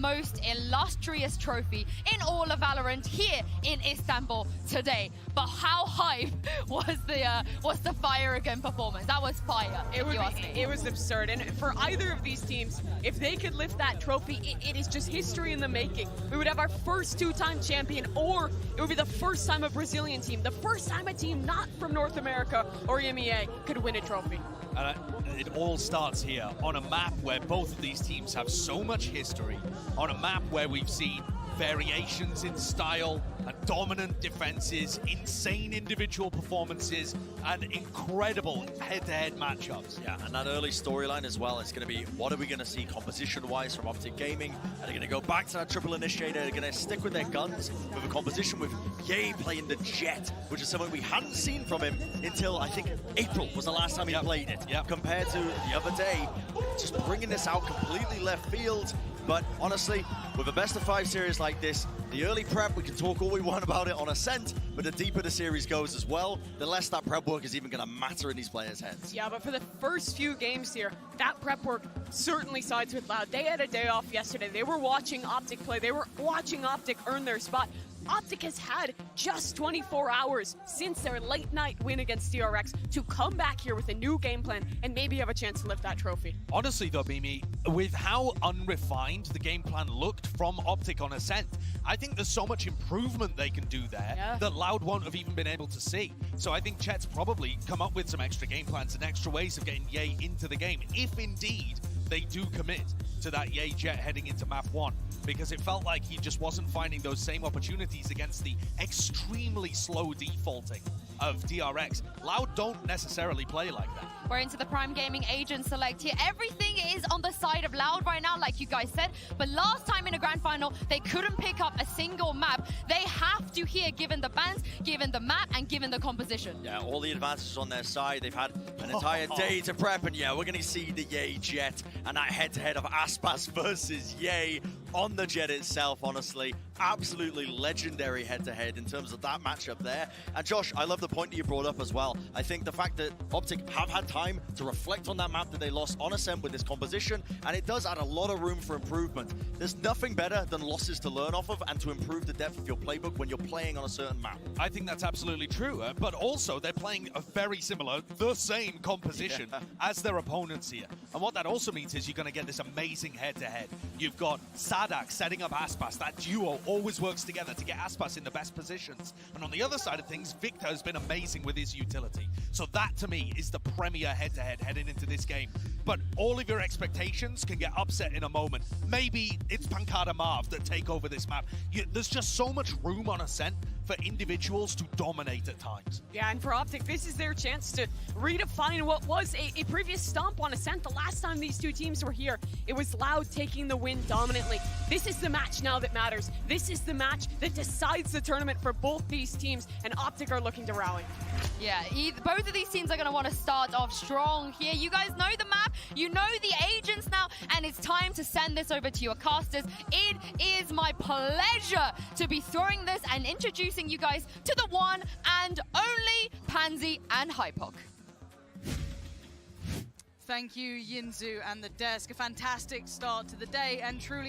most illustrious trophy in all of Valorant here in Istanbul today. But how hype was the Fire Again performance? That was fire, if you ask me. It was absurd, and for either of these teams, if they could lift that trophy, it is just history in the making. We would have our first two-time champion, or it would be the first time a Brazilian team, the first time a team not from North America or EMEA could win a trophy. And it all starts here on a map where both of these teams have so much history, on a map where we've seen variations in style, dominant defenses, insane individual performances, and incredible head-to-head matchups. Yeah, and that early storyline as well is going to be, what are we going to see composition-wise from OPTIC Gaming? Are they going to go back to that triple initiator? Are they going to stick with their guns with a composition with Ye playing the Jet, which is something we hadn't seen from him until, I think, April was the last time he played it. Compared to the other day, just bringing this out completely left field. But honestly, with a best-of-5 series like this, the early prep, we can talk all we want about it on Ascent, but the deeper the series goes as well, the less that prep work is even going to matter in these players' heads. Yeah, but for the first few games here, that prep work certainly sides with Loud. They had a day off yesterday. They were watching OPTIC play. They were watching OPTIC earn their spot. OPTIC has had just 24 hours since their late-night win against DRX to come back here with a new game plan and maybe have a chance to lift that trophy. Honestly though, Mimi, with how unrefined the game plan looked from OPTIC on Ascent, I think there's so much improvement they can do there that Loud won't have even been able to see. So I think Chet's probably come up with some extra game plans and extra ways of getting Ye into the game, if indeed they do commit to that Ye Jet heading into map 1, because it felt like he just wasn't finding those same opportunities against the extremely slow defaulting of DRX. Loud don't necessarily play like that. We're into the Prime Gaming Agent Select here. Everything is on the side of Loud right now, like you guys said. But last time in a Grand Final, they couldn't pick up a single map. They have to here, given the bans, given the map, and given the composition. Yeah, all the advantages on their side. They've had an entire day to prep, and yeah, we're going to see the Ye Jet and that head-to-head of Aspas versus Ye on the Jet itself, honestly. Absolutely legendary head-to-head in terms of that matchup there. And Josh, I love the point that you brought up as well. I think the fact that OPTIC have had time to reflect on that map that they lost on Ascent with this composition, and it does add a lot of room for improvement. There's nothing better than losses to learn off of and to improve the depth of your playbook when you're playing on a certain map. I think that's absolutely true, but also they're playing a very similar, the same composition as their opponents here. And what that also means is you're going to get this amazing head-to-head. You've got Sadak setting up Aspas. That duo always works together to get Aspas in the best positions. And on the other side of things, Victor has been amazing with his utility. So that, to me, is the premier head-to-head heading into this game. But all of your expectations can get upset in a moment. Maybe it's Pancada Marv that take over this map. There's just so much room on Ascent for individuals to dominate at times. Yeah, and for OPTIC, this is their chance to redefine what was a previous stomp on Ascent. The last time these two teams were here, it was Loud taking the win dominantly. This is the match now that matters. This is the match that decides the tournament for both these teams, and OPTIC are looking to rally. Yeah, both of these teams are going to want to start off strong here. You guys know the map, you know the agents now, and it's time to send this over to your casters. It is my pleasure to be throwing this and introducing you guys to the one and only Pansy and Hypoc. Thank you, Yinzu and the desk. A fantastic start to the day, and truly